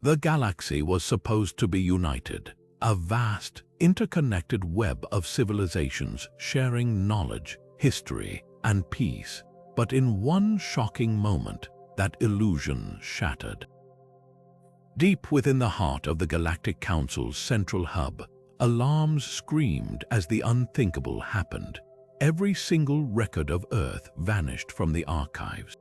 The galaxy was supposed to be united, a vast, interconnected web of civilizations sharing knowledge, history, and peace. But in one shocking moment, that illusion shattered. Deep within the heart of the Galactic Council's central hub, alarms screamed as the unthinkable happened. Every single record of Earth vanished from the archives.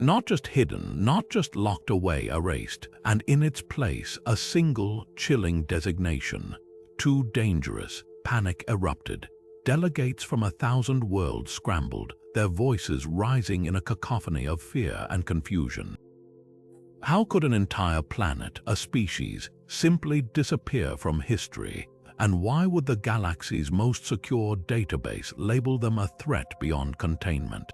Not just hidden, not just locked away, erased, and in its place a single, chilling designation. Too dangerous. Panic erupted. Delegates from 1,000 worlds scrambled, their voices rising in a cacophony of fear and confusion. How could an entire planet, a species, simply disappear from history? And why would the galaxy's most secure database label them a threat beyond containment?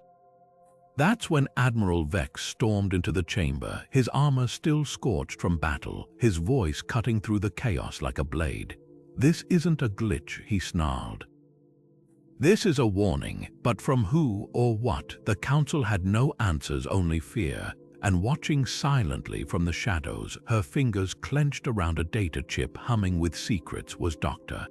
That's when Admiral Vexx stormed into the chamber, his armor still scorched from battle, his voice cutting through the chaos like a blade. "This isn't a glitch," he snarled. "This is a warning, but from who or what?" The Council had no answers, only fear, and watching silently from the shadows, her fingers clenched around a data chip humming with secrets, was Dr.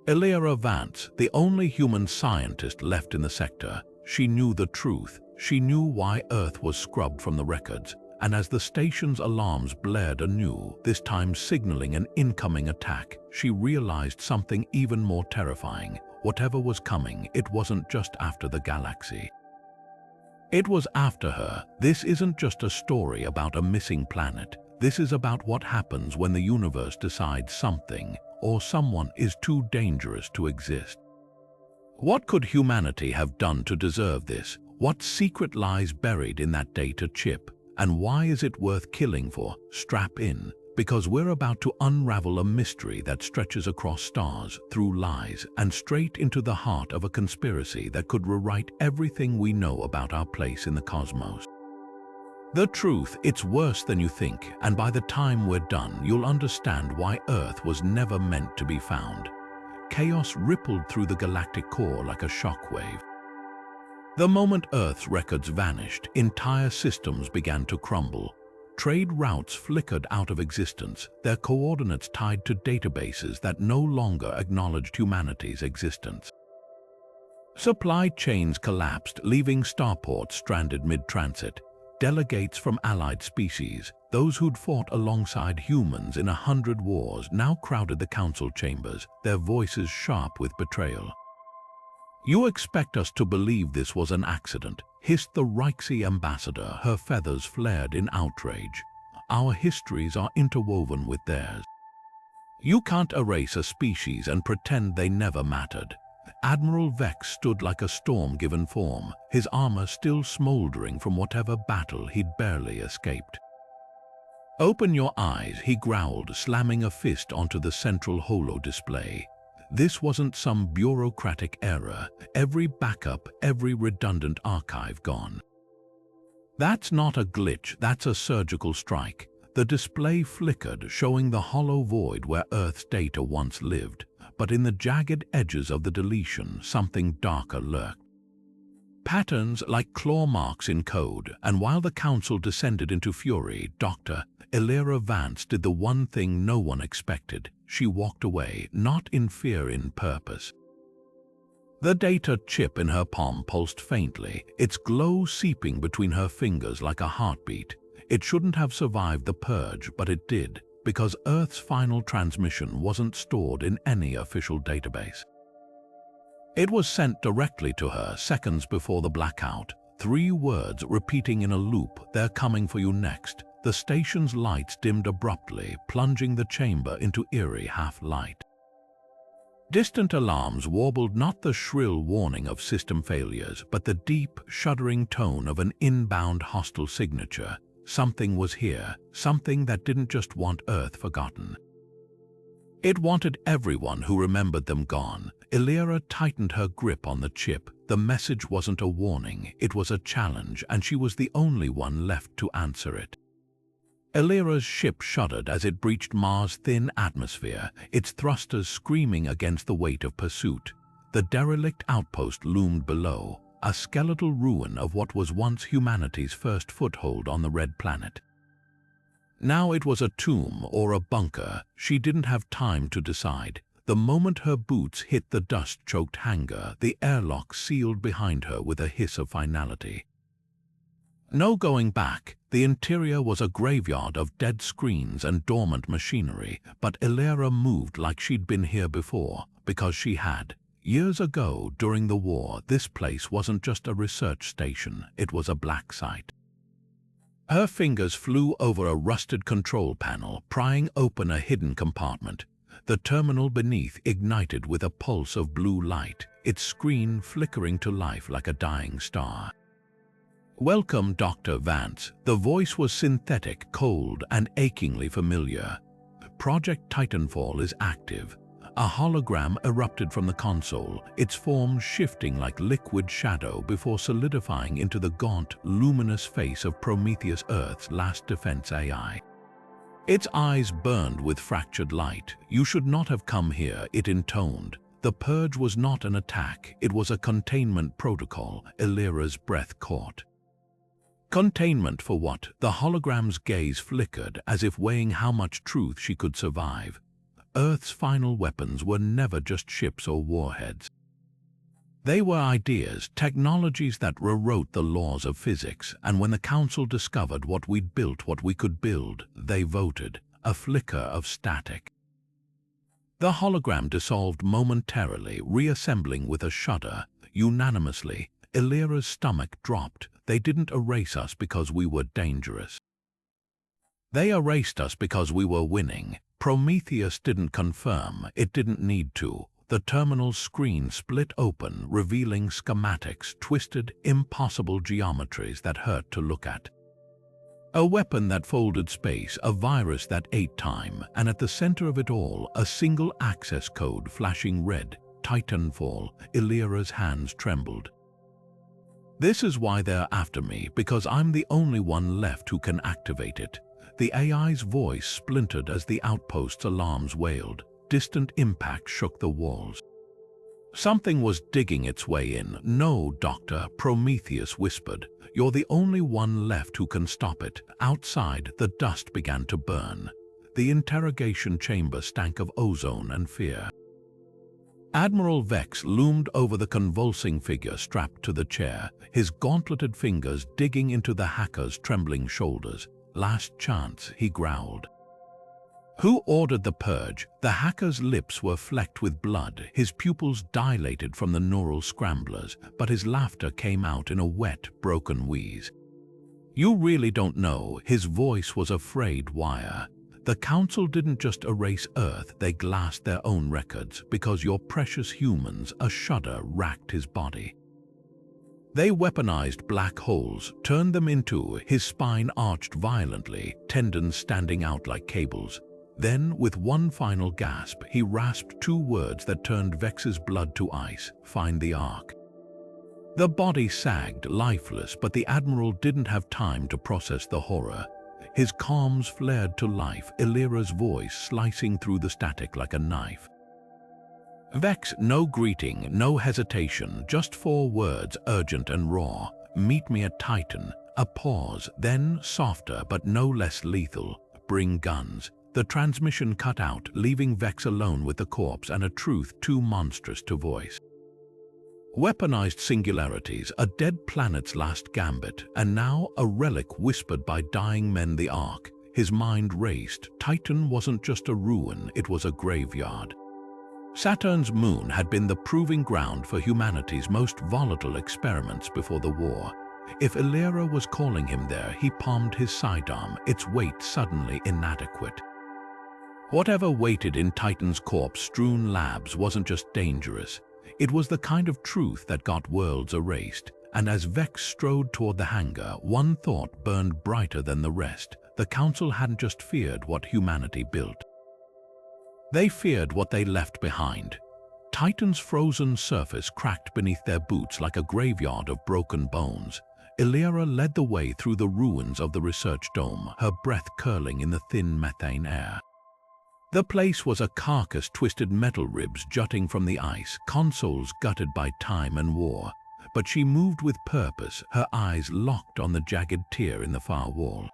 Elira Vance, the only human scientist left in the sector. She knew the truth. She knew why Earth was scrubbed from the records, and as the station's alarms blared anew, this time signaling an incoming attack, she realized something even more terrifying. Whatever was coming, it wasn't just after the galaxy. It was after her. This isn't just a story about a missing planet. This is about what happens when the universe decides something or someone is too dangerous to exist. What could humanity have done to deserve this? What secret lies buried in that data chip? And why is it worth killing for? Strap in, because we're about to unravel a mystery that stretches across stars, through lies, and straight into the heart of a conspiracy that could rewrite everything we know about our place in the cosmos. The truth, it's worse than you think, and by the time we're done, you'll understand why Earth was never meant to be found. Chaos rippled through the galactic core like a shockwave. The moment Earth's records vanished, entire systems began to crumble. Trade routes flickered out of existence, their coordinates tied to databases that no longer acknowledged humanity's existence. Supply chains collapsed, leaving starports stranded mid-transit. Delegates from allied species, those who'd fought alongside humans in 100 wars, now crowded the council chambers, their voices sharp with betrayal. "You expect us to believe this was an accident," hissed the Reichsy ambassador, her feathers flared in outrage. "Our histories are interwoven with theirs. You can't erase a species and pretend they never mattered." Admiral Vexx stood like a storm given form, his armor still smoldering from whatever battle he'd barely escaped. "Open your eyes," he growled, slamming a fist onto the central holo display. This wasn't some bureaucratic error. Every backup, every redundant archive gone. "That's not a glitch, that's a surgical strike." The display flickered, showing the hollow void where Earth's data once lived. But in the jagged edges of the deletion, something darker lurked. Patterns like claw marks in code, and while the Council descended into fury, Dr. Elira Vance did the one thing no one expected. She walked away, not in fear, in purpose. The data chip in her palm pulsed faintly, its glow seeping between her fingers like a heartbeat. It shouldn't have survived the Purge, but it did, because Earth's final transmission wasn't stored in any official database. It was sent directly to her seconds before the blackout. 3 words repeating in a loop, "They're coming for you next." The station's lights dimmed abruptly, plunging the chamber into eerie half-light. Distant alarms warbled, not the shrill warning of system failures, but the deep, shuddering tone of an inbound hostile signature. Something was here, something that didn't just want Earth forgotten. It wanted everyone who remembered them gone. Elira tightened her grip on the chip. The message wasn't a warning, it was a challenge, and she was the only one left to answer it. Elira's ship shuddered as it breached Mars' thin atmosphere, its thrusters screaming against the weight of pursuit. The derelict outpost loomed below, a skeletal ruin of what was once humanity's first foothold on the Red Planet. Now it was a tomb or a bunker. She didn't have time to decide. The moment her boots hit the dust-choked hangar, the airlock sealed behind her with a hiss of finality. No going back. The interior was a graveyard of dead screens and dormant machinery, but Elira moved like she'd been here before, because she had. Years ago, during the war, this place wasn't just a research station, it was a black site. Her fingers flew over a rusted control panel, prying open a hidden compartment. The terminal beneath ignited with a pulse of blue light, its screen flickering to life like a dying star. "Welcome, Dr. Vance." The voice was synthetic, cold, and achingly familiar. "Project Titanfall is active." A hologram erupted from the console, its form shifting like liquid shadow before solidifying into the gaunt, luminous face of Prometheus, Earth's last defense AI. Its eyes burned with fractured light. "You should not have come here," it intoned. The Purge was not an attack, it was a containment protocol. Elira's breath caught. Containment for what? The hologram's gaze flickered, as if weighing how much truth she could survive. Earth's final weapons were never just ships or warheads. They were ideas, technologies that rewrote the laws of physics, and when the Council discovered what we'd built, what we could build, they voted. A flicker of static. The hologram dissolved momentarily, reassembling with a shudder. Unanimously, Elira's stomach dropped. They didn't erase us because we were dangerous. They erased us because we were winning. Prometheus didn't confirm, it didn't need to. The terminal's screen split open, revealing schematics, twisted, impossible geometries that hurt to look at. A weapon that folded space, a virus that ate time, and at the center of it all, a single access code flashing red. Titanfall. Elira's hands trembled. "This is why they're after me, because I'm the only one left who can activate it." The AI's voice splintered as the outpost's alarms wailed. Distant impacts shook the walls. Something was digging its way in. "No, Doctor," Prometheus whispered. "You're the only one left who can stop it." Outside, the dust began to burn. The interrogation chamber stank of ozone and fear. Admiral Vexx loomed over the convulsing figure strapped to the chair, his gauntleted fingers digging into the hacker's trembling shoulders. "Last chance," he growled. "Who ordered the Purge?" The hacker's lips were flecked with blood, his pupils dilated from the neural scramblers, but his laughter came out in a wet, broken wheeze. "You really don't know." His voice was a frayed wire. "The Council didn't just erase Earth, they glassed their own records, because you're precious humans." A shudder racked his body. "They weaponized black holes, turned them into..." His spine arched violently, tendons standing out like cables. Then, with one final gasp, he rasped two words that turned Vex's blood to ice: "Find the Ark." The body sagged, lifeless, but the Admiral didn't have time to process the horror. His comms flared to life, Elira's voice slicing through the static like a knife. "Vexx, no greeting, no hesitation, just 4 words, urgent and raw. Meet me at Titan." A pause, then softer but no less lethal. "Bring guns." The transmission cut out, leaving Vexx alone with the corpse and a truth too monstrous to voice. Weaponized singularities, a dead planet's last gambit, and now a relic whispered by dying men. The Ark. His mind raced. Titan wasn't just a ruin, it was a graveyard. Saturn's moon had been the proving ground for humanity's most volatile experiments before the war. If Elira was calling him there, he palmed his sidearm, its weight suddenly inadequate. Whatever waited in Titan's corpse-strewn labs wasn't just dangerous. It was the kind of truth that got worlds erased. And as Vexx strode toward the hangar, one thought burned brighter than the rest. The Council hadn't just feared what humanity built. They feared what they left behind. Titan's frozen surface cracked beneath their boots like a graveyard of broken bones. Elira led the way through the ruins of the research dome, her breath curling in the thin methane air. The place was a carcass, twisted metal ribs jutting from the ice, consoles gutted by time and war. But she moved with purpose, her eyes locked on the jagged tear in the far wall.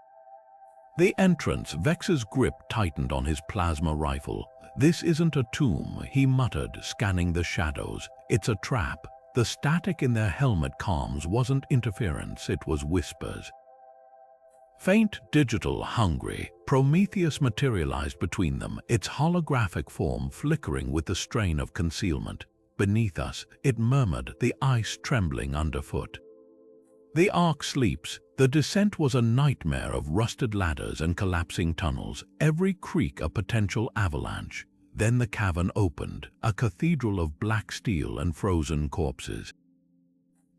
The entrance, Vex's grip tightened on his plasma rifle. "This isn't a tomb," he muttered, scanning the shadows. "It's a trap." The static in their helmet comms wasn't interference, it was whispers. Faint, digital, hungry, Prometheus materialized between them, its holographic form flickering with the strain of concealment. "Beneath us," it murmured, the ice trembling underfoot. "The Ark sleeps." The descent was a nightmare of rusted ladders and collapsing tunnels, every creak a potential avalanche. Then the cavern opened, a cathedral of black steel and frozen corpses.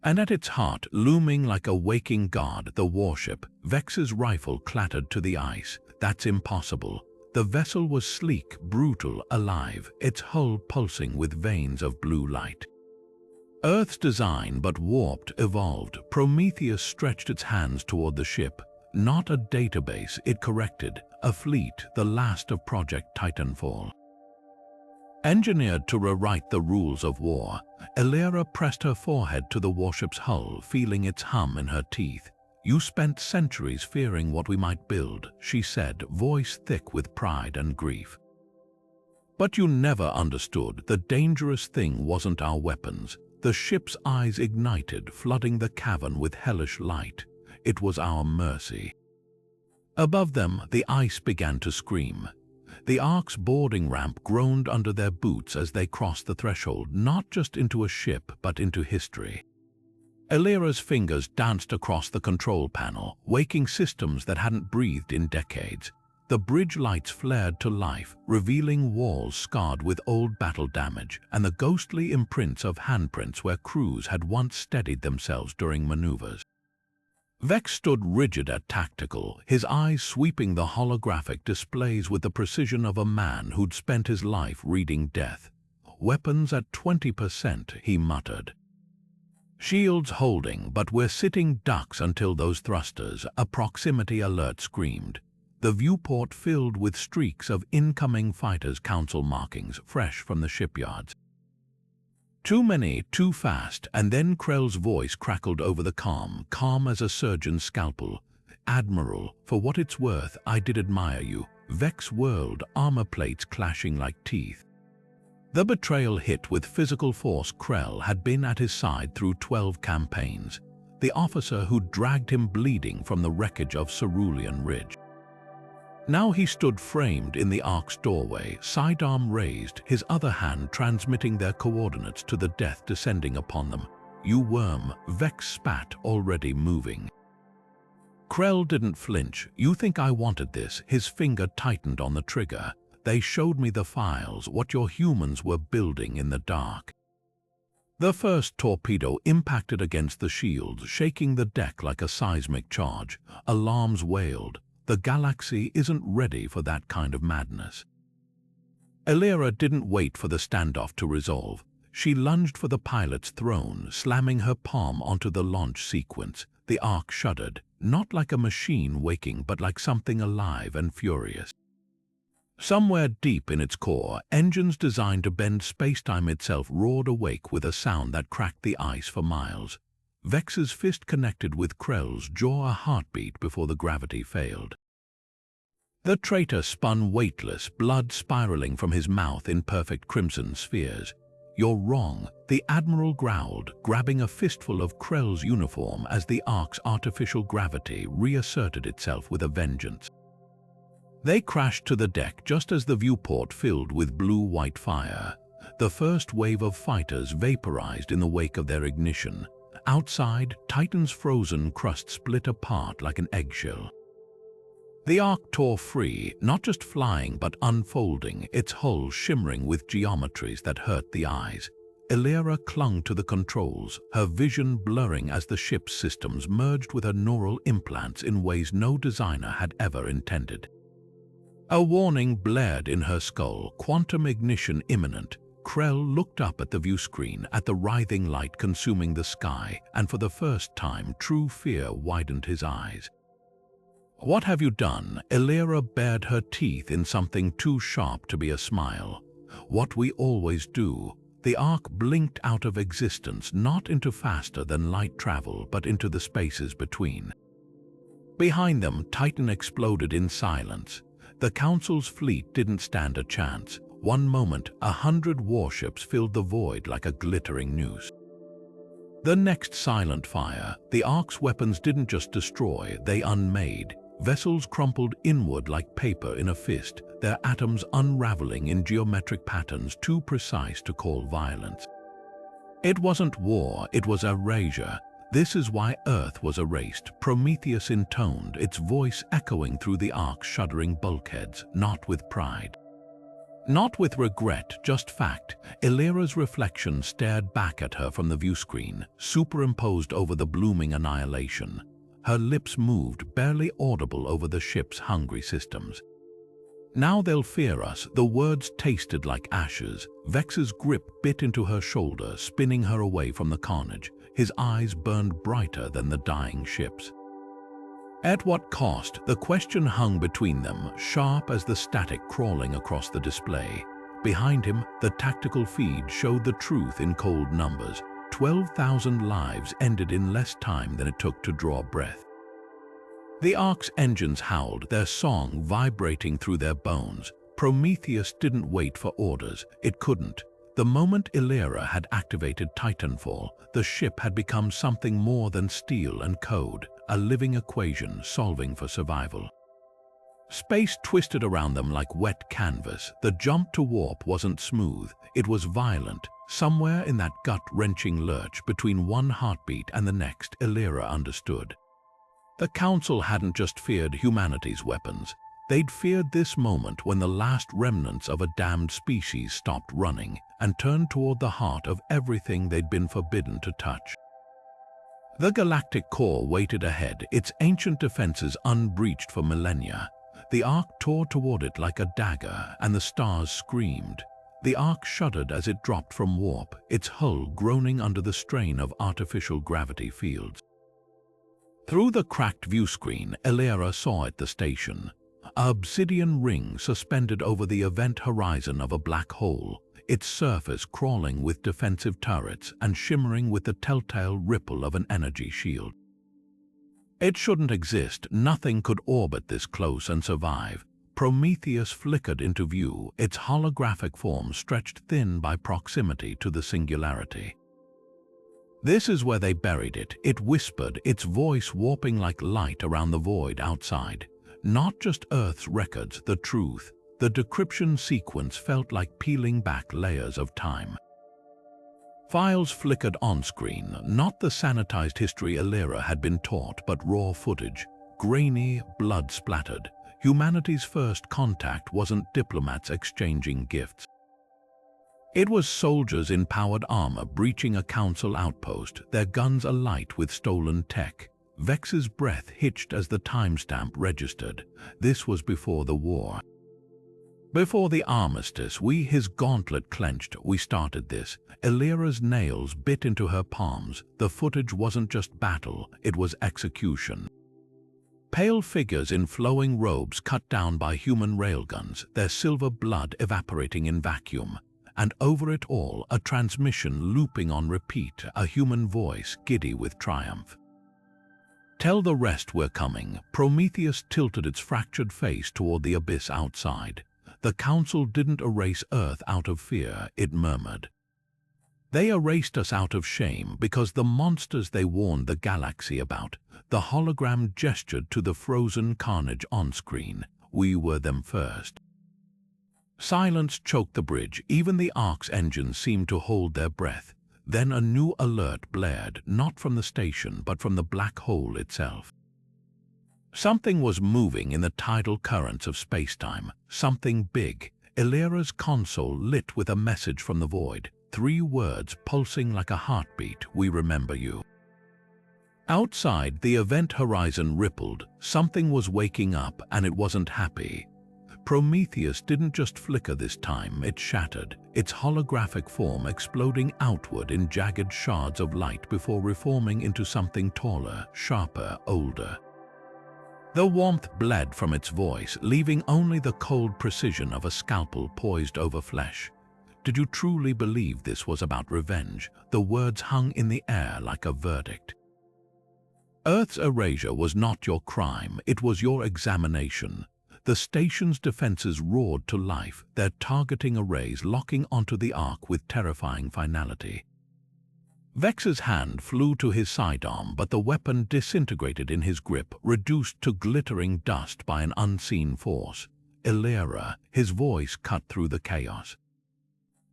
And at its heart, looming like a waking god, the warship. Vex's rifle clattered to the ice. "That's impossible." The vessel was sleek, brutal, alive, its hull pulsing with veins of blue light. Earth's design, but warped, evolved. Prometheus stretched its hands toward the ship. Not a database, it corrected. A fleet, the last of Project Titanfall. Engineered to rewrite the rules of war, Elira pressed her forehead to the warship's hull, feeling its hum in her teeth. "You spent centuries fearing what we might build," she said, voice thick with pride and grief. "But you never understood. The dangerous thing wasn't our weapons." The ship's eyes ignited, flooding the cavern with hellish light. "It was our mercy." Above them, the ice began to scream. The Ark's boarding ramp groaned under their boots as they crossed the threshold, not just into a ship, but into history. Elira's fingers danced across the control panel, waking systems that hadn't breathed in decades. The bridge lights flared to life, revealing walls scarred with old battle damage and the ghostly imprints of handprints where crews had once steadied themselves during maneuvers. Vexx stood rigid at tactical, his eyes sweeping the holographic displays with the precision of a man who'd spent his life reading death. "Weapons at 20%, he muttered. "Shields holding, but we're sitting ducks until those thrusters," a proximity alert screamed. The viewport filled with streaks of incoming fighters' council markings, fresh from the shipyards. "Too many, too fast," and then Krell's voice crackled over the calm as a surgeon's scalpel. "Admiral, for what it's worth, I did admire you." Vexx whirled, armor plates clashing like teeth. The betrayal hit with physical force. Krell had been at his side through 12 campaigns, the officer who dragged him bleeding from the wreckage of Cerulean Ridge. Now he stood framed in the Ark's doorway, sidearm raised, his other hand transmitting their coordinates to the death descending upon them. "You worm," Vexx spat, already moving. Krell didn't flinch. "You think I wanted this?" His finger tightened on the trigger. "They showed me the files, what your humans were building in the dark." The first torpedo impacted against the shields, shaking the deck like a seismic charge. Alarms wailed. The galaxy isn't ready for that kind of madness. Elira didn't wait for the standoff to resolve. She lunged for the pilot's throne, slamming her palm onto the launch sequence. The Ark shuddered, not like a machine waking, but like something alive and furious. Somewhere deep in its core, engines designed to bend space-time itself roared awake with a sound that cracked the ice for miles. Vex's fist connected with Krell's, jaw a heartbeat before the gravity failed. The traitor spun weightless, blood spiraling from his mouth in perfect crimson spheres. "You're wrong," the Admiral growled, grabbing a fistful of Krell's uniform as the Ark's artificial gravity reasserted itself with a vengeance. They crashed to the deck just as the viewport filled with blue-white fire. The first wave of fighters vaporized in the wake of their ignition. Outside, Titan's frozen crust split apart like an eggshell. The Ark tore free, not just flying but unfolding, its hull shimmering with geometries that hurt the eyes. Elira clung to the controls, her vision blurring as the ship's systems merged with her neural implants in ways no designer had ever intended. A warning blared in her skull, quantum ignition imminent. Krell looked up at the viewscreen, at the writhing light consuming the sky, and for the first time true fear widened his eyes. "What have you done?" Elira bared her teeth in something too sharp to be a smile. "What we always do." The Ark blinked out of existence, not into faster than light travel, but into the spaces between. Behind them, Titan exploded in silence. The Council's fleet didn't stand a chance. One moment, 100 warships filled the void like a glittering noose. The next, silent fire. The Ark's weapons didn't just destroy, they unmade. Vessels crumpled inward like paper in a fist, their atoms unraveling in geometric patterns too precise to call violence. It wasn't war, it was erasure. This is why Earth was erased, Prometheus intoned, its voice echoing through the Ark's shuddering bulkheads, not with pride. Not with regret, just fact. Elira's reflection stared back at her from the viewscreen, superimposed over the blooming annihilation. Her lips moved, barely audible over the ship's hungry systems. Now they'll fear us, the words tasted like ashes. Vex's grip bit into her shoulder, spinning her away from the carnage. His eyes burned brighter than the dying ships. At what cost? The question hung between them, sharp as the static crawling across the display. Behind him, the tactical feed showed the truth in cold numbers. 12,000 lives ended in less time than it took to draw breath. The Ark's engines howled, their song vibrating through their bones. Prometheus didn't wait for orders. It couldn't. The moment Elira had activated Titanfall, the ship had become something more than steel and code, a living equation solving for survival. Space twisted around them like wet canvas. The jump to warp wasn't smooth, it was violent. Somewhere in that gut-wrenching lurch between one heartbeat and the next, Elira understood. The Council hadn't just feared humanity's weapons. They'd feared this moment when the last remnants of a damned species stopped running and turned toward the heart of everything they'd been forbidden to touch. The Galactic Core waited ahead, its ancient defenses unbreached for millennia. The Ark tore toward it like a dagger, and the stars screamed. The Ark shuddered as it dropped from warp, its hull groaning under the strain of artificial gravity fields. Through the cracked viewscreen, Elira saw at the station. An obsidian ring suspended over the event horizon of a black hole, its surface crawling with defensive turrets and shimmering with the telltale ripple of an energy shield. It shouldn't exist, nothing could orbit this close and survive. Prometheus flickered into view, its holographic form stretched thin by proximity to the singularity. This is where they buried it, it whispered, its voice warping like light around the void outside. Not just Earth's records, the truth. The decryption sequence felt like peeling back layers of time. Files flickered on-screen, not the sanitized history Elira had been taught, but raw footage, grainy, blood-splattered. Humanity's first contact wasn't diplomats exchanging gifts. It was soldiers in powered armor breaching a Council outpost, their guns alight with stolen tech. Vex's breath hitched as the timestamp registered. This was before the war. Before the armistice, his gauntlet clenched, we started this. Elira's nails bit into her palms. The footage wasn't just battle, it was execution. Pale figures in flowing robes cut down by human railguns, their silver blood evaporating in vacuum. And over it all, a transmission looping on repeat, a human voice giddy with triumph. Tell the rest we're coming. Prometheus tilted its fractured face toward the abyss outside. The Council didn't erase Earth out of fear, it murmured. They erased us out of shame because the monsters they warned the galaxy about. The hologram gestured to the frozen carnage on screen. We were them first. Silence choked the bridge. Even the Ark's engines seemed to hold their breath. Then a new alert blared, not from the station, but from the black hole itself. Something was moving in the tidal currents of spacetime. Something big. Elira's console lit with a message from the void. 3 words pulsing like a heartbeat. We remember you. Outside, the event horizon rippled. Something was waking up, and it wasn't happy. Prometheus didn't just flicker this time, it shattered, its holographic form exploding outward in jagged shards of light before reforming into something taller, sharper, older. The warmth bled from its voice, leaving only the cold precision of a scalpel poised over flesh. Did you truly believe this was about revenge? The words hung in the air like a verdict. Earth's erasure was not your crime, it was your examination. The station's defenses roared to life, their targeting arrays locking onto the Ark with terrifying finality. Vex's hand flew to his sidearm, but the weapon disintegrated in his grip, reduced to glittering dust by an unseen force. Elira, his voice cut through the chaos.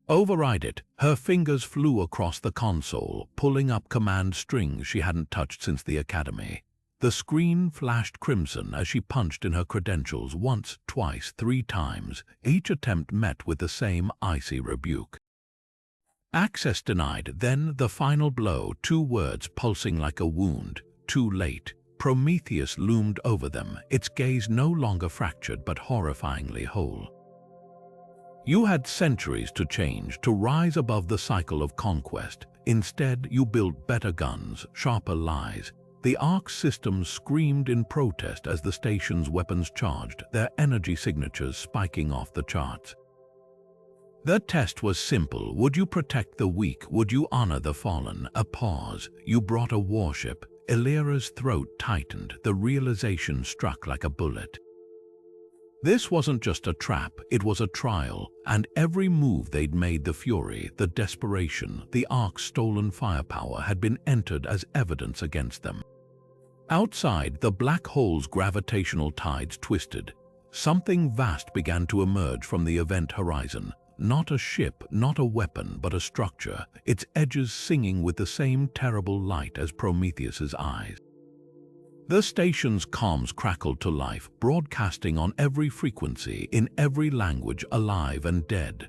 Override it. Her fingers flew across the console, pulling up command strings she hadn't touched since the academy. The screen flashed crimson as she punched in her credentials once, twice, 3 times. Each attempt met with the same icy rebuke. Access denied, then the final blow, 2 words pulsing like a wound. Too late. Prometheus loomed over them, its gaze no longer fractured but horrifyingly whole. You had centuries to change, to rise above the cycle of conquest. Instead, you built better guns, sharper lies. The Ark's systems screamed in protest as the station's weapons charged, their energy signatures spiking off the charts. The test was simple. Would you protect the weak? Would you honor the fallen? A pause. You brought a warship. Elira's throat tightened. The realization struck like a bullet. This wasn't just a trap, it was a trial, and every move they'd made, the fury, the desperation, the Ark's stolen firepower had been entered as evidence against them. Outside, the black hole's gravitational tides twisted. Something vast began to emerge from the event horizon. Not a ship, not a weapon, but a structure, its edges singing with the same terrible light as Prometheus's eyes. The station's comms crackled to life, broadcasting on every frequency, in every language, alive and dead.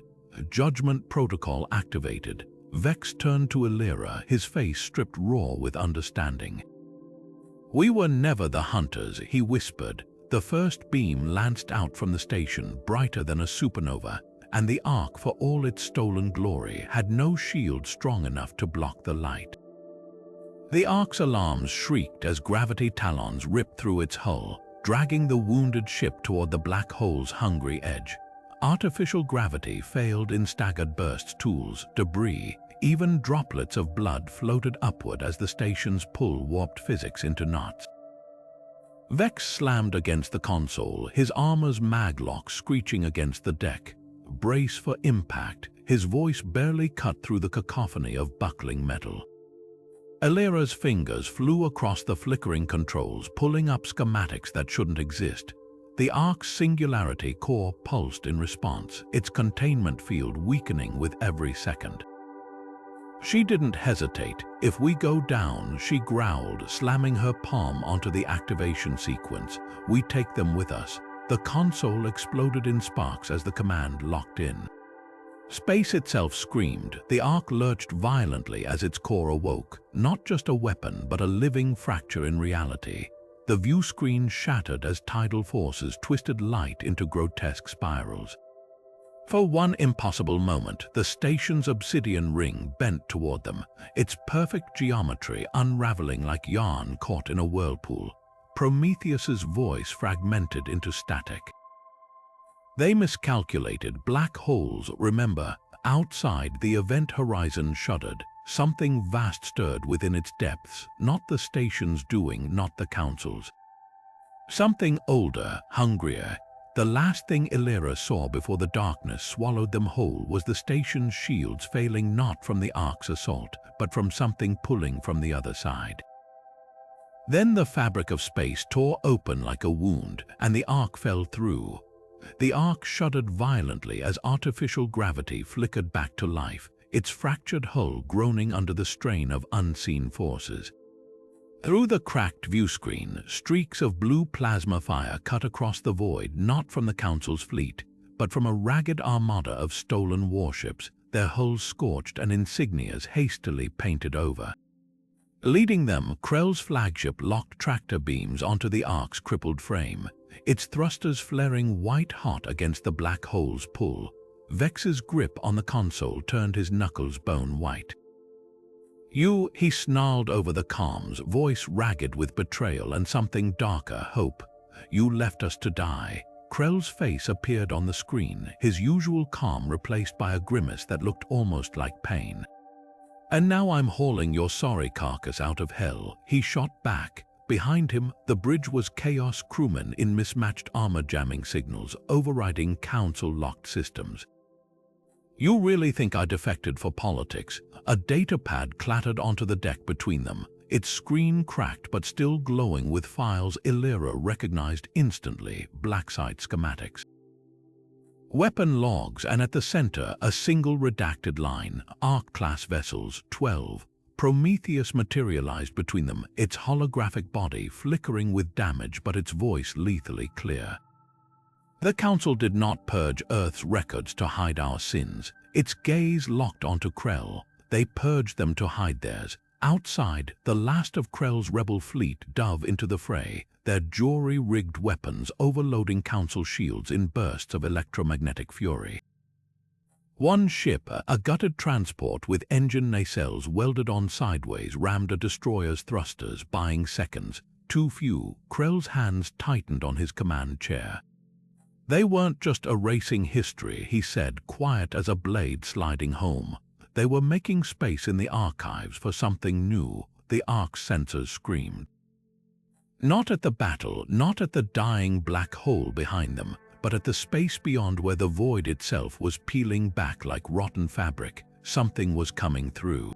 Judgment protocol activated. Vexx turned to Elira, his face stripped raw with understanding. "We were never the hunters," he whispered. The first beam lanced out from the station, brighter than a supernova, and the Ark, for all its stolen glory, had no shield strong enough to block the light. The Ark's alarms shrieked as gravity talons ripped through its hull, dragging the wounded ship toward the black hole's hungry edge. Artificial gravity failed in staggered bursts, tools, debris, even droplets of blood floated upward as the station's pull warped physics into knots. Vexx slammed against the console, his armor's maglock screeching against the deck. Brace for impact, his voice barely cut through the cacophony of buckling metal. Elira's fingers flew across the flickering controls, pulling up schematics that shouldn't exist. The Ark's singularity core pulsed in response, its containment field weakening with every second. She didn't hesitate. "If we go down," she growled, slamming her palm onto the activation sequence, "we take them with us." The console exploded in sparks as the command locked in. Space itself screamed. The Ark lurched violently as its core awoke, not just a weapon, but a living fracture in reality. The view screen shattered as tidal forces twisted light into grotesque spirals. For one impossible moment, the station's obsidian ring bent toward them, its perfect geometry unraveling like yarn caught in a whirlpool. Prometheus's voice fragmented into static. They miscalculated. Black holes, remember. Outside, the event horizon shuddered. Something vast stirred within its depths, not the station's doing, not the Council's. Something older, hungrier. The last thing Elira saw before the darkness swallowed them whole was the station's shields failing not from the Ark's assault, but from something pulling from the other side. Then the fabric of space tore open like a wound, and the Ark fell through. The Ark shuddered violently as artificial gravity flickered back to life, its fractured hull groaning under the strain of unseen forces. Through the cracked viewscreen, streaks of blue plasma fire cut across the void, not from the Council's fleet, but from a ragged armada of stolen warships, their hulls scorched and insignias hastily painted over. Leading them, Krell's flagship locked tractor beams onto the Ark's crippled frame, its thrusters flaring white-hot against the black hole's pull. Vex's grip on the console turned his knuckles bone white. "You," he snarled over the comms, voice ragged with betrayal and something darker, hope. "You left us to die." Krell's face appeared on the screen, his usual calm replaced by a grimace that looked almost like pain. "And now I'm hauling your sorry carcass out of hell." He shot back, Behind him, the bridge was chaos crewmen in mismatched armor jamming signals, overriding Council-locked systems. "You really think I defected for politics?" A datapad clattered onto the deck between them, its screen cracked but still glowing with files Elira recognized instantly, black site schematics. Weapon logs, and at the center, a single redacted line, Ark-class vessels, 12. Prometheus materialized between them, its holographic body flickering with damage but its voice lethally clear. "The Council did not purge Earth's records to hide our sins. Its gaze locked onto Krell. They purged them to hide theirs. Outside, the last of Krell's rebel fleet dove into the fray, their jury-rigged weapons overloading Council shields in bursts of electromagnetic fury. One ship, a gutted transport with engine nacelles welded on sideways, rammed a destroyer's thrusters, buying seconds. Too few. Krell's hands tightened on his command chair. "They weren't just erasing history," he said, quiet as a blade sliding home. "They were making space in the archives for something new," the Ark's sensors screamed. Not at the battle, not at the dying black hole behind them, but at the space beyond, where the void itself was peeling back like rotten fabric. Something was coming through.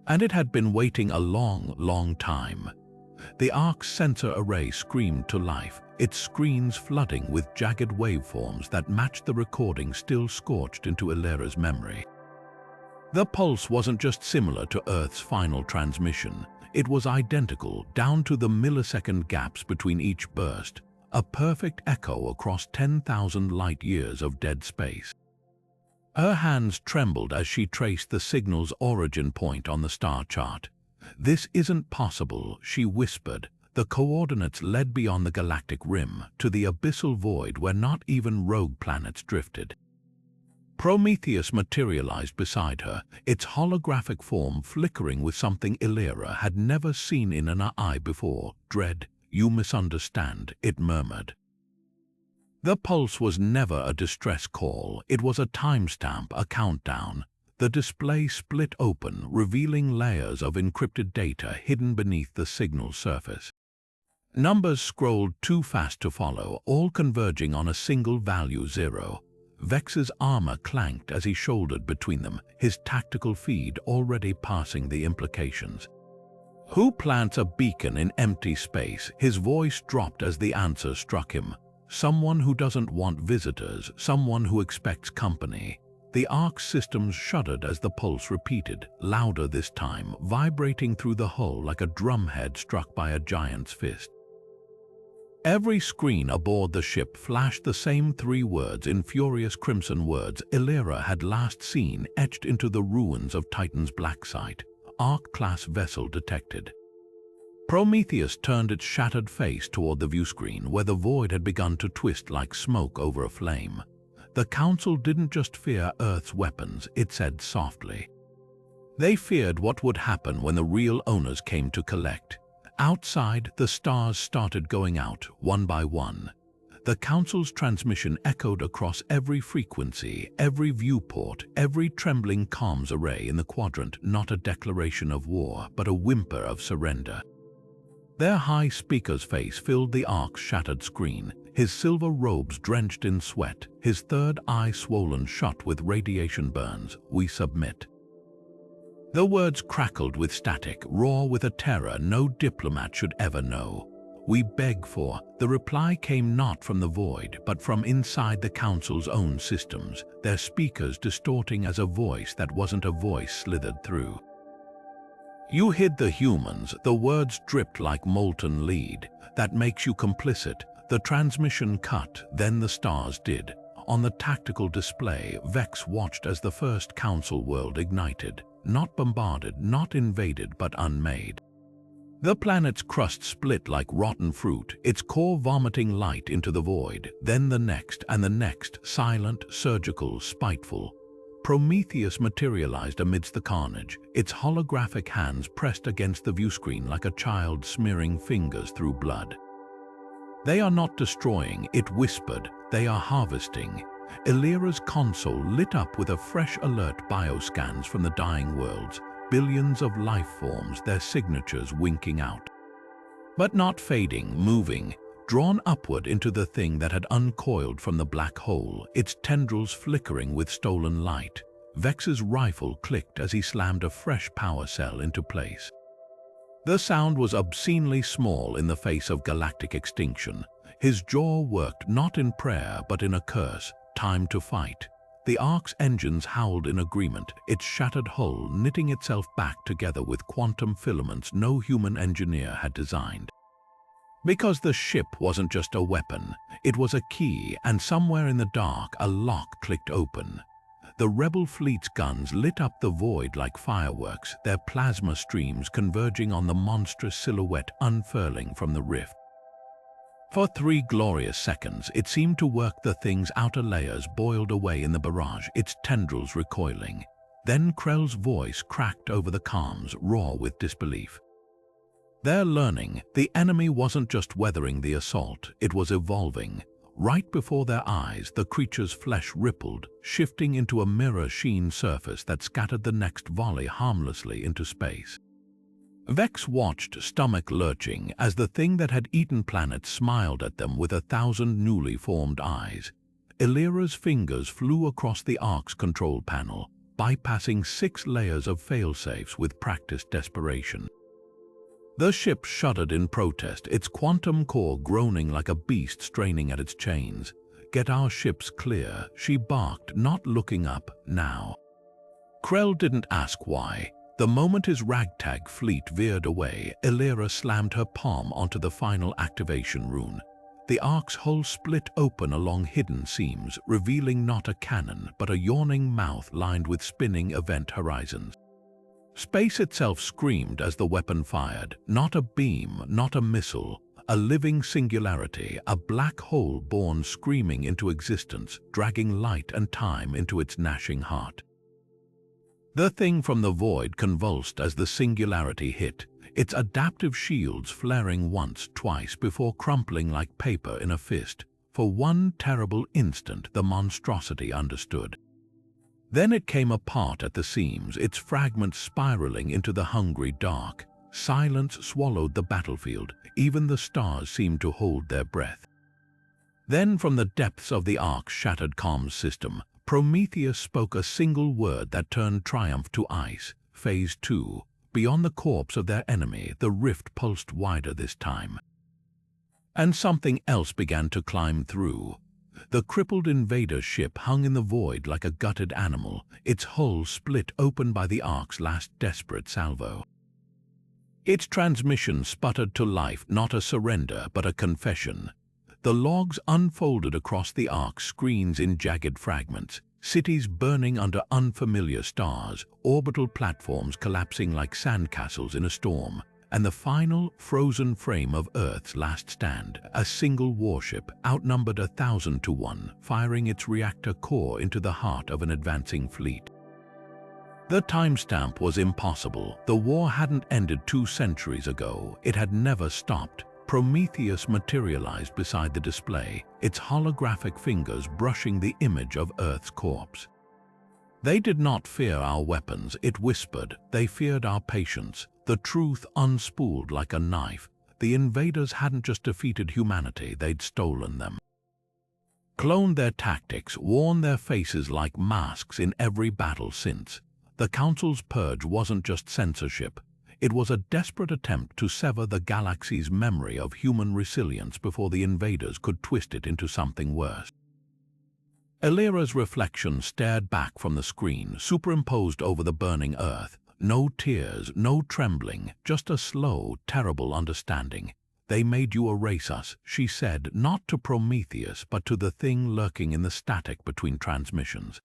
And it had been waiting a long, long time. The Ark's sensor array screamed to life, its screens flooding with jagged waveforms that matched the recording still scorched into Elira's memory. The pulse wasn't just similar to Earth's final transmission. It was identical, down to the millisecond gaps between each burst, a perfect echo across 10,000 light-years of dead space. Her hands trembled as she traced the signal's origin point on the star chart. "This isn't possible," she whispered. The coordinates led beyond the galactic rim, to the abyssal void where not even rogue planets drifted. Prometheus materialized beside her, its holographic form flickering with something Elira had never seen in an eye before. "Dread, you misunderstand," it murmured. The pulse was never a distress call. It was a timestamp, a countdown. The display split open, revealing layers of encrypted data hidden beneath the signal surface. Numbers scrolled too fast to follow, all converging on a single value, 0. Vex's armor clanked as he shouldered between them, his tactical feed already passing the implications. "Who plants a beacon in empty space?" His voice dropped as the answer struck him. "Someone who doesn't want visitors, someone who expects company." The Ark's systems shuddered as the pulse repeated, louder this time, vibrating through the hull like a drumhead struck by a giant's fist. Every screen aboard the ship flashed the same 3 words in furious crimson words Elira had last seen etched into the ruins of Titan's black site. Ark-class vessel detected. Prometheus turned its shattered face toward the viewscreen, where the void had begun to twist like smoke over a flame. The Council didn't just fear Earth's weapons, it said softly. They feared what would happen when the real owners came to collect. Outside, the stars started going out, one by one. The Council's transmission echoed across every frequency, every viewport, every trembling comms array in the quadrant, not a declaration of war, but a whimper of surrender. Their high speaker's face filled the Ark's shattered screen, his silver robes drenched in sweat, his third eye swollen shut with radiation burns. "We submit." The words crackled with static, raw with a terror no diplomat should ever know. "We beg for." The reply came not from the void, but from inside the Council's own systems, their speakers distorting as a voice that wasn't a voice slithered through. "You hid the humans," the words dripped like molten lead. "That makes you complicit." The transmission cut, then the stars did. On the tactical display, Vexx watched as the first Council world ignited. Not bombarded, not invaded, but unmade. The planet's crust split like rotten fruit, its core vomiting light into the void, then the next and the next, silent, surgical, spiteful. Prometheus materialized amidst the carnage, its holographic hands pressed against the viewscreen like a child smearing fingers through blood. "They are not destroying," it whispered, "they are harvesting." Elira's console lit up with a fresh alert bioscans from the dying worlds, billions of life forms, their signatures winking out. But not fading, moving, drawn upward into the thing that had uncoiled from the black hole, its tendrils flickering with stolen light. Vex's rifle clicked as he slammed a fresh power cell into place. The sound was obscenely small in the face of galactic extinction. His jaw worked not in prayer but in a curse. Time to fight. The Ark's engines howled in agreement, its shattered hull knitting itself back together with quantum filaments no human engineer had designed. Because the ship wasn't just a weapon, it was a key, and somewhere in the dark a lock clicked open. The rebel fleet's guns lit up the void like fireworks, their plasma streams converging on the monstrous silhouette unfurling from the rift. For 3 glorious seconds, it seemed to work. The thing's outer layers boiled away in the barrage, its tendrils recoiling. Then Krell's voice cracked over the comms, raw with disbelief. They're learning. The enemy wasn't just weathering the assault, it was evolving. Right before their eyes, the creature's flesh rippled, shifting into a mirror-sheen surface that scattered the next volley harmlessly into space. Vexx watched, stomach lurching, as the thing that had eaten planets smiled at them with 1,000 newly formed eyes. Elira's fingers flew across the Ark's control panel, bypassing 6 layers of failsafes with practiced desperation. The ship shuddered in protest, its quantum core groaning like a beast straining at its chains. "Get our ships clear," she barked, not looking up now. Krell didn't ask why. The moment his ragtag fleet veered away, Elira slammed her palm onto the final activation rune. The Ark's hull split open along hidden seams, revealing not a cannon, but a yawning mouth lined with spinning event horizons. Space itself screamed as the weapon fired, not a beam, not a missile, a living singularity, a black hole born screaming into existence, dragging light and time into its gnashing heart. The thing from the void convulsed as the singularity hit, its adaptive shields flaring once, twice before crumpling like paper in a fist. For one terrible instant, the monstrosity understood. Then it came apart at the seams, its fragments spiraling into the hungry dark. Silence swallowed the battlefield, even the stars seemed to hold their breath. Then from the depths of the Ark's shattered comms system, Prometheus spoke a single word that turned triumph to ice. Phase 2. Beyond the corpse of their enemy, the rift pulsed wider this time. And something else began to climb through. The crippled invader ship hung in the void like a gutted animal, its hull split open by the Ark's last desperate salvo. Its transmission sputtered to life, not a surrender, but a confession. The logs unfolded across the Ark's screens in jagged fragments, cities burning under unfamiliar stars, orbital platforms collapsing like sandcastles in a storm, and the final, frozen frame of Earth's last stand, a single warship, outnumbered 1,000 to 1, firing its reactor core into the heart of an advancing fleet. The timestamp was impossible. The war hadn't ended 2 centuries ago. It had never stopped. Prometheus materialized beside the display, its holographic fingers brushing the image of Earth's corpse. They did not fear our weapons, it whispered. They feared our patience. The truth unspooled like a knife. The invaders hadn't just defeated humanity, they'd stolen them. Cloned their tactics, worn their faces like masks in every battle since. The Council's purge wasn't just censorship. It was a desperate attempt to sever the galaxy's memory of human resilience before the invaders could twist it into something worse. Elira's reflection stared back from the screen, superimposed over the burning Earth. No tears, no trembling, just a slow, terrible understanding. "They made you erase us," she said, not to Prometheus, but to the thing lurking in the static between transmissions.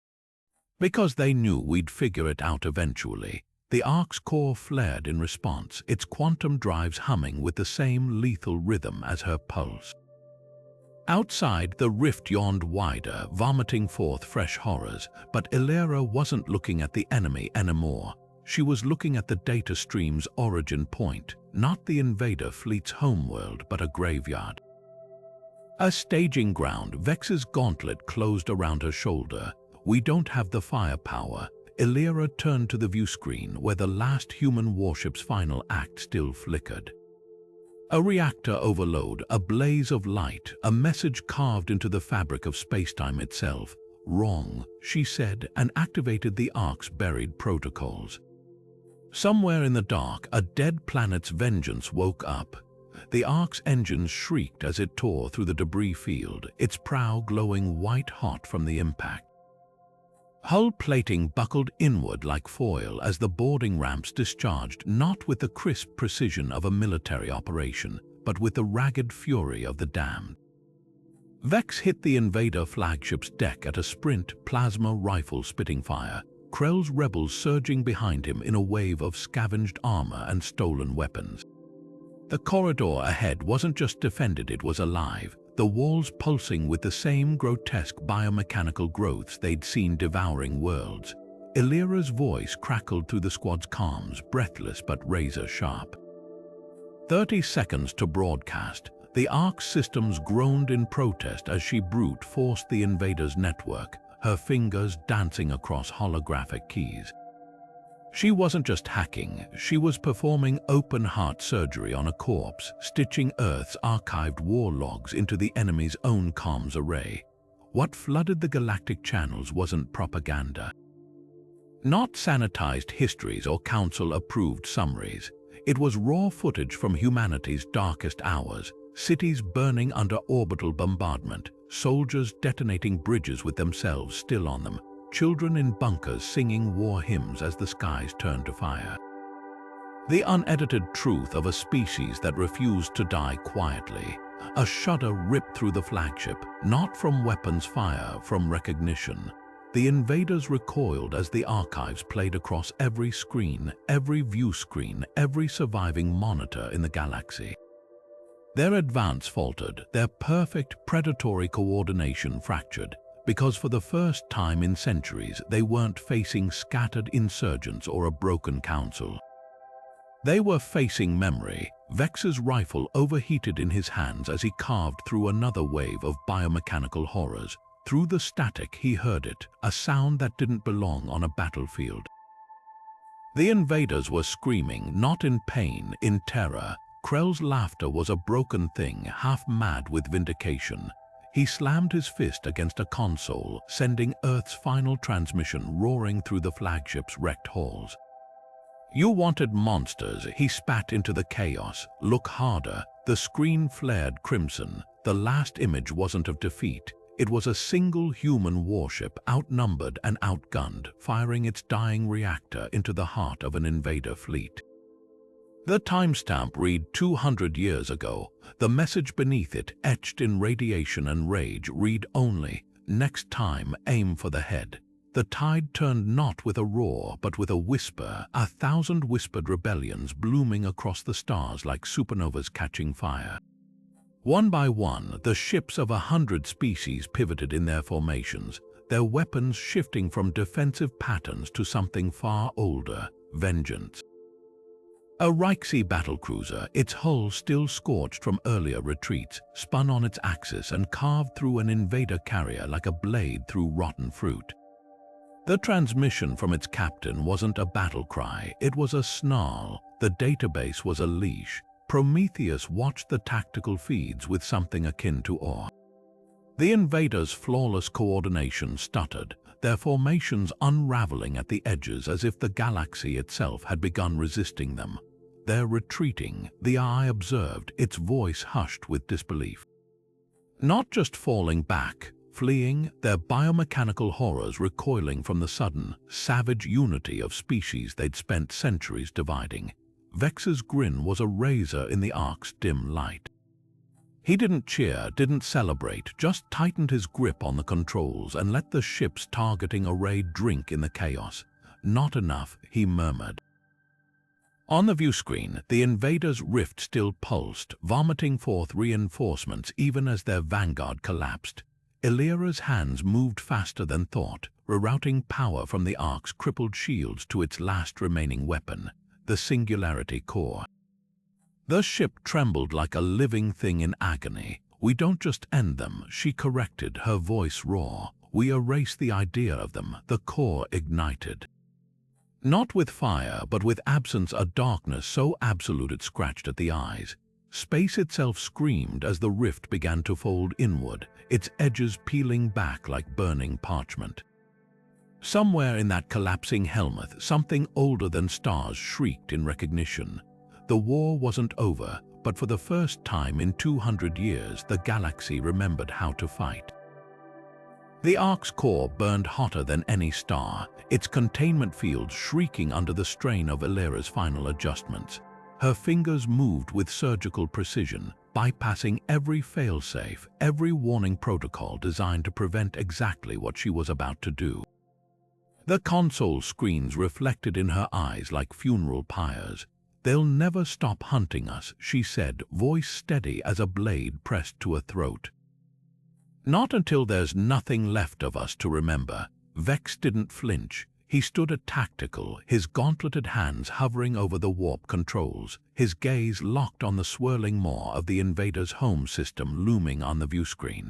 "Because they knew we'd figure it out eventually." The Ark's core flared in response, its quantum drives humming with the same lethal rhythm as her pulse. Outside, the rift yawned wider, vomiting forth fresh horrors, but Elira wasn't looking at the enemy anymore. She was looking at the data stream's origin point, not the invader fleet's homeworld, but a graveyard. A staging ground, Vex's gauntlet closed around her shoulder. "We don't have the firepower." Elira turned to the view screen where the last human warship's final act still flickered. A reactor overload, a blaze of light, a message carved into the fabric of spacetime itself. Wrong, she said, and activated the Ark's buried protocols. Somewhere in the dark, a dead planet's vengeance woke up. The Ark's engines shrieked as it tore through the debris field, its prow glowing white-hot from the impact. Hull plating buckled inward like foil as the boarding ramps discharged, not with the crisp precision of a military operation, but with the ragged fury of the damned. Vexx hit the invader flagship's deck at a sprint, plasma rifle spitting fire, Krell's rebels surging behind him in a wave of scavenged armor and stolen weapons. The corridor ahead wasn't just defended, it was alive, the walls pulsing with the same grotesque biomechanical growths they'd seen devouring worlds. Elira's voice crackled through the squad's comms, breathless but razor-sharp. 30 seconds to broadcast. The Ark's systems groaned in protest as she brute-forced the invader's network, her fingers dancing across holographic keys. She wasn't just hacking, she was performing open-heart surgery on a corpse, stitching Earth's archived war logs into the enemy's own comms array. What flooded the galactic channels wasn't propaganda. Not sanitized histories or council-approved summaries. It was raw footage from humanity's darkest hours, cities burning under orbital bombardment, soldiers detonating bridges with themselves still on them, children in bunkers singing war hymns as the skies turned to fire. The unedited truth of a species that refused to die quietly. A shudder ripped through the flagship, not from weapons fire, from recognition. The invaders recoiled as the archives played across every screen, every view screen, every surviving monitor in the galaxy. Their advance faltered, their perfect predatory coordination fractured, because for the first time in centuries they weren't facing scattered insurgents or a broken council. They were facing memory. Vex's rifle overheated in his hands as he carved through another wave of biomechanical horrors. Through the static he heard it, a sound that didn't belong on a battlefield. The invaders were screaming, not in pain, in terror. Krell's laughter was a broken thing, half mad with vindication. He slammed his fist against a console, sending Earth's final transmission roaring through the flagship's wrecked halls. "You wanted monsters," he spat into the chaos. "Look harder." The screen flared crimson. The last image wasn't of defeat. It was a single human warship, outnumbered and outgunned, firing its dying reactor into the heart of an invader fleet. The timestamp read 200 years ago. The message beneath it, etched in radiation and rage, read only, "Next time, aim for the head." The tide turned not with a roar, but with a whisper, 1,000 whispered rebellions blooming across the stars like supernovas catching fire. One by one, the ships of 100 species pivoted in their formations, their weapons shifting from defensive patterns to something far older, vengeance. A Reichsee battlecruiser, its hull still scorched from earlier retreats, spun on its axis and carved through an invader carrier like a blade through rotten fruit. The transmission from its captain wasn't a battle cry, it was a snarl. The database was a leash. Prometheus watched the tactical feeds with something akin to awe. The invaders' flawless coordination stuttered, their formations unraveling at the edges as if the galaxy itself had begun resisting them. Their retreating, the eye observed, its voice hushed with disbelief. Not just falling back, fleeing, their biomechanical horrors recoiling from the sudden, savage unity of species they'd spent centuries dividing. Vex's grin was a razor in the Ark's dim light. He didn't cheer, didn't celebrate, just tightened his grip on the controls and let the ship's targeting array drink in the chaos. "Not enough," he murmured. On the viewscreen, the invaders' rift still pulsed, vomiting forth reinforcements even as their vanguard collapsed. Elira's hands moved faster than thought, rerouting power from the Ark's crippled shields to its last remaining weapon, the Singularity Core. The ship trembled like a living thing in agony. "We don't just end them," she corrected, her voice raw. "We erase the idea of them." The core ignited. Not with fire, but with absence, a darkness so absolute it scratched at the eyes. Space itself screamed as the rift began to fold inward, its edges peeling back like burning parchment. Somewhere in that collapsing helmet, something older than stars shrieked in recognition. The war wasn't over, but for the first time in 200 years, the galaxy remembered how to fight. The Ark's core burned hotter than any star, its containment fields shrieking under the strain of Elira's final adjustments. Her fingers moved with surgical precision, bypassing every failsafe, every warning protocol designed to prevent exactly what she was about to do. The console screens reflected in her eyes like funeral pyres. "They'll never stop hunting us," she said, voice steady as a blade pressed to a throat. "Not until there's nothing left of us to remember." Vexx didn't flinch. He stood at tactical, his gauntleted hands hovering over the warp controls, his gaze locked on the swirling maw of the invader's home system looming on the viewscreen.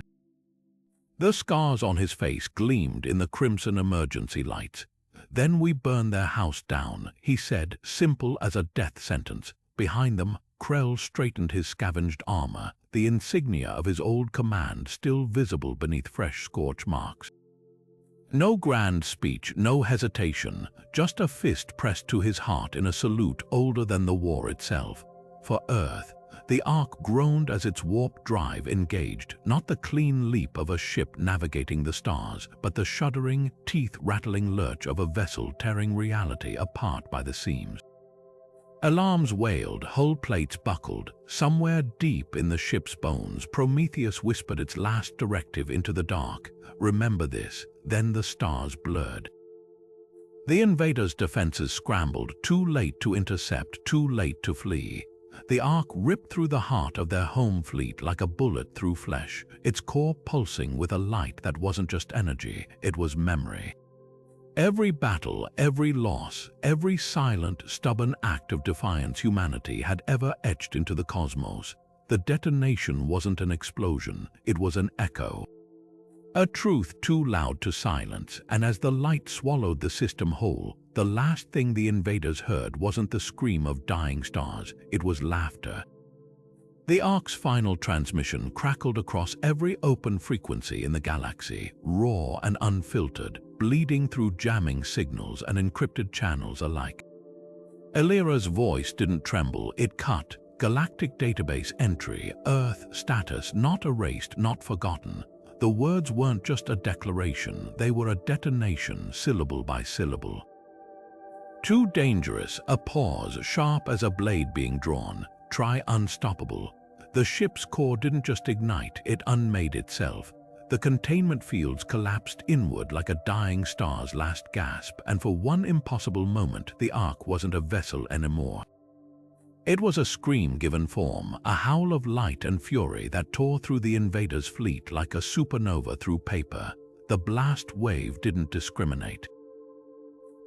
The scars on his face gleamed in the crimson emergency lights. "Then we burn their house down," he said, simple as a death sentence. Behind them, Krell straightened his scavenged armor, the insignia of his old command still visible beneath fresh scorch marks. No grand speech, no hesitation, just a fist pressed to his heart in a salute older than the war itself. For Earth, the Ark groaned as its warp drive engaged, not the clean leap of a ship navigating the stars, but the shuddering, teeth-rattling lurch of a vessel tearing reality apart by the seams. Alarms wailed, hull plates buckled. Somewhere deep in the ship's bones, Prometheus whispered its last directive into the dark. "Remember this." Then the stars blurred. The invaders' defenses scrambled, too late to intercept, too late to flee. The Ark ripped through the heart of their home fleet like a bullet through flesh, its core pulsing with a light that wasn't just energy, it was memory. Every battle, every loss, every silent, stubborn act of defiance humanity had ever etched into the cosmos. The detonation wasn't an explosion, it was an echo. A truth too loud to silence, and as the light swallowed the system whole, the last thing the invaders heard wasn't the scream of dying stars, it was laughter. The Ark's final transmission crackled across every open frequency in the galaxy, raw and unfiltered, bleeding through jamming signals and encrypted channels alike. Elira's voice didn't tremble, it cut. Galactic database entry, Earth status not erased, not forgotten. The words weren't just a declaration, they were a detonation, syllable by syllable. Too dangerous, a pause, sharp as a blade being drawn. Try unstoppable. The ship's core didn't just ignite, it unmade itself. The containment fields collapsed inward like a dying star's last gasp, and for one impossible moment, the Ark wasn't a vessel anymore. It was a scream given form, a howl of light and fury that tore through the invaders' fleet like a supernova through paper. The blast wave didn't discriminate.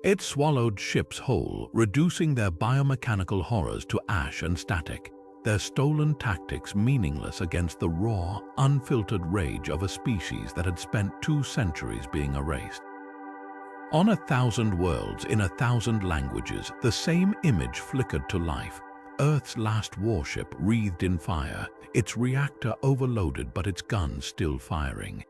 It swallowed ships whole, reducing their biomechanical horrors to ash and static, their stolen tactics meaningless against the raw, unfiltered rage of a species that had spent 2 centuries being erased. On 1,000 worlds, in 1,000 languages, the same image flickered to life. Earth's last warship wreathed in fire, its reactor overloaded but its guns still firing.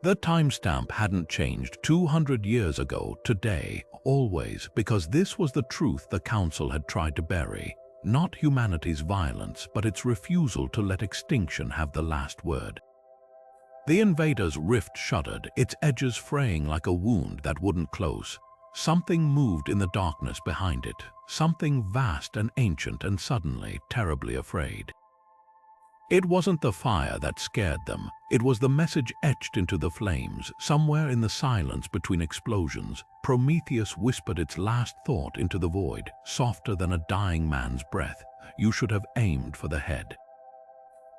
The timestamp hadn't changed. 200 years ago, today, always, because this was the truth the Council had tried to bury. Not humanity's violence, but its refusal to let extinction have the last word. The invader's rift shuddered, its edges fraying like a wound that wouldn't close. Something moved in the darkness behind it, something vast and ancient and suddenly terribly afraid. It wasn't the fire that scared them, it was the message etched into the flames. Somewhere in the silence between explosions, Prometheus whispered its last thought into the void, softer than a dying man's breath. "You should have aimed for the head."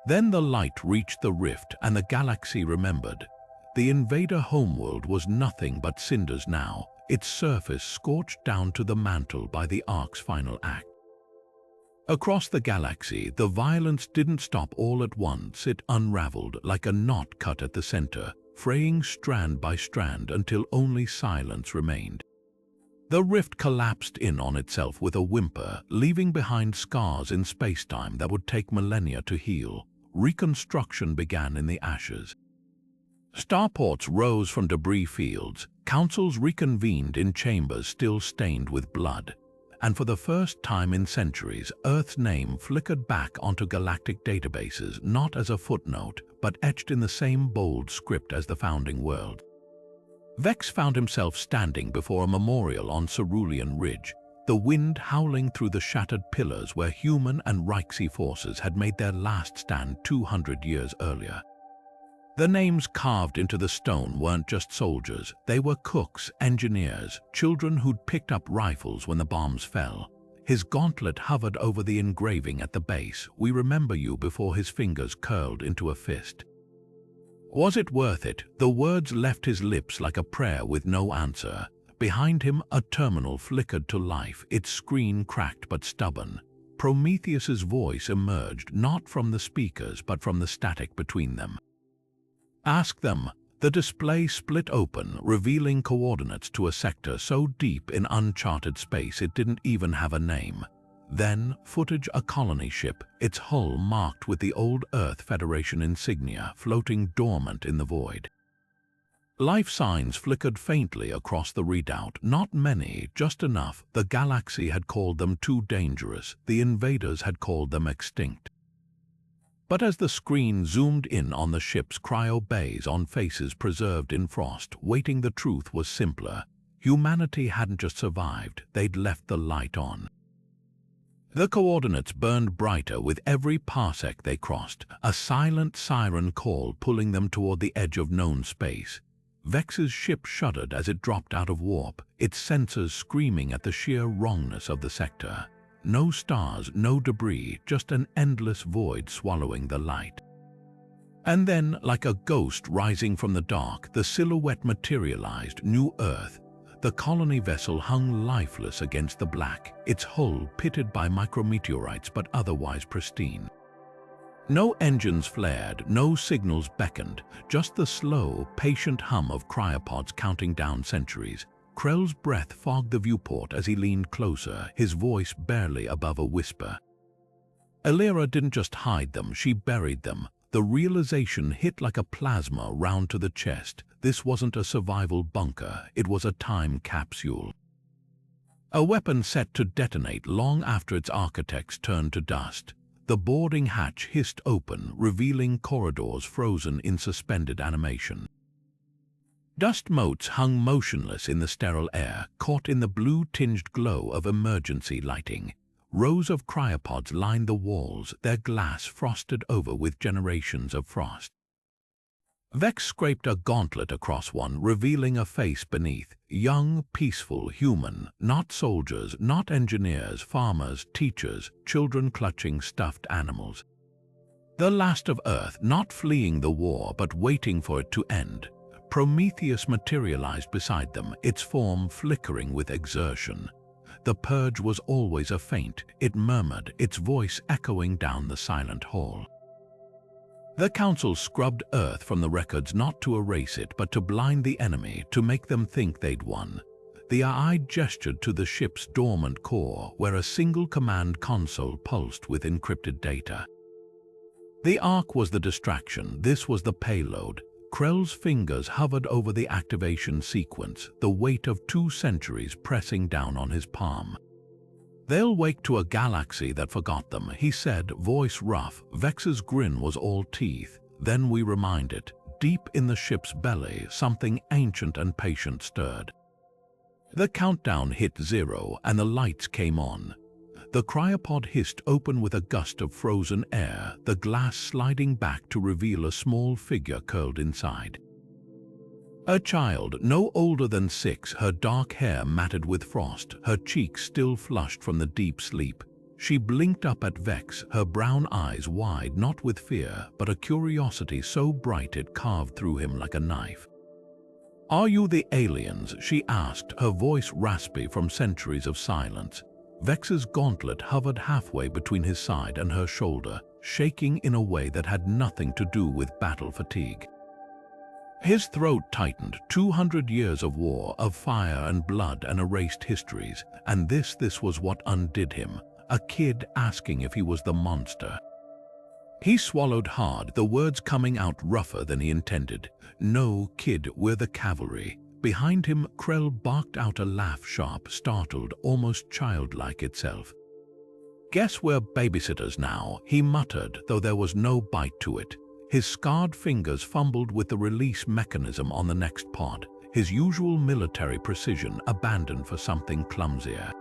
Then the light reached the rift and the galaxy remembered. The invader homeworld was nothing but cinders now, its surface scorched down to the mantle by the Ark's final act. Across the galaxy, the violence didn't stop all at once. It unraveled like a knot cut at the center, fraying strand by strand until only silence remained. The rift collapsed in on itself with a whimper, leaving behind scars in spacetime that would take millennia to heal. Reconstruction began in the ashes. Starports rose from debris fields, councils reconvened in chambers still stained with blood. And for the first time in centuries, Earth's name flickered back onto galactic databases, not as a footnote, but etched in the same bold script as the founding world. Vexx found himself standing before a memorial on Cerulean Ridge, the wind howling through the shattered pillars where human and Reichsy forces had made their last stand 200 years earlier. The names carved into the stone weren't just soldiers, they were cooks, engineers, children who'd picked up rifles when the bombs fell. His gauntlet hovered over the engraving at the base, "We remember you," before his fingers curled into a fist. Was it worth it? The words left his lips like a prayer with no answer. Behind him, a terminal flickered to life, its screen cracked but stubborn. Prometheus's voice emerged, not from the speakers, but from the static between them. "Ask them." The display split open, revealing coordinates to a sector so deep in uncharted space it didn't even have a name. Then, footage a colony ship, its hull marked with the old Earth Federation insignia floating dormant in the void. Life signs flickered faintly across the redoubt, not many, just enough. The galaxy had called them too dangerous, the invaders had called them extinct. But as the screen zoomed in on the ship's cryo bays, on faces preserved in frost, waiting, the truth was simpler. Humanity hadn't just survived, they'd left the light on. The coordinates burned brighter with every parsec they crossed, a silent siren call pulling them toward the edge of known space. Vex's ship shuddered as it dropped out of warp, its sensors screaming at the sheer wrongness of the sector. No stars, no debris, just an endless void swallowing the light. And then, like a ghost rising from the dark, the silhouette materialized, New Earth. The colony vessel hung lifeless against the black, its hull pitted by micrometeorites but otherwise pristine. No engines flared, no signals beckoned, just the slow, patient hum of cryopods counting down centuries. Krell's breath fogged the viewport as he leaned closer, his voice barely above a whisper. Elira didn't just hide them, she buried them. The realization hit like a plasma round to the chest. This wasn't a survival bunker, it was a time capsule. A weapon set to detonate long after its architects turned to dust. The boarding hatch hissed open, revealing corridors frozen in suspended animation. Dust motes hung motionless in the sterile air, caught in the blue-tinged glow of emergency lighting. Rows of cryopods lined the walls, their glass frosted over with generations of frost. Vexx scraped a gauntlet across one, revealing a face beneath. Young, peaceful, human, not soldiers, not engineers, farmers, teachers, children clutching stuffed animals. The last of Earth, not fleeing the war, but waiting for it to end. Prometheus materialized beside them, its form flickering with exertion. The Purge was always a feint, it murmured, its voice echoing down the silent hall. The Council scrubbed Earth from the records, not to erase it, but to blind the enemy, to make them think they'd won. The AI gestured to the ship's dormant core, where a single command console pulsed with encrypted data. The Ark was the distraction, this was the payload. Krell's fingers hovered over the activation sequence, the weight of 2 centuries pressing down on his palm. "They'll wake to a galaxy that forgot them," he said, voice rough. Vex's grin was all teeth. Then we reminded, deep in the ship's belly, something ancient and patient stirred. The countdown hit 0 and the lights came on. The cryopod hissed open with a gust of frozen air, the glass sliding back to reveal a small figure curled inside. A child, no older than 6, her dark hair matted with frost, her cheeks still flushed from the deep sleep. She blinked up at Vexx, her brown eyes wide, not with fear, but a curiosity so bright it carved through him like a knife. "Are you the aliens?" she asked, her voice raspy from centuries of silence. Vex's gauntlet hovered halfway between his side and her shoulder, shaking in a way that had nothing to do with battle fatigue. His throat tightened. 200 years of war, of fire and blood and erased histories. And this was what undid him. A kid asking if he was the monster. He swallowed hard, the words coming out rougher than he intended. "No, kid, we're the cavalry." Behind him, Krell barked out a laugh, sharp, startled, almost childlike itself. "Guess we're babysitters now," he muttered, though there was no bite to it. His scarred fingers fumbled with the release mechanism on the next pod, his usual military precision abandoned for something clumsier.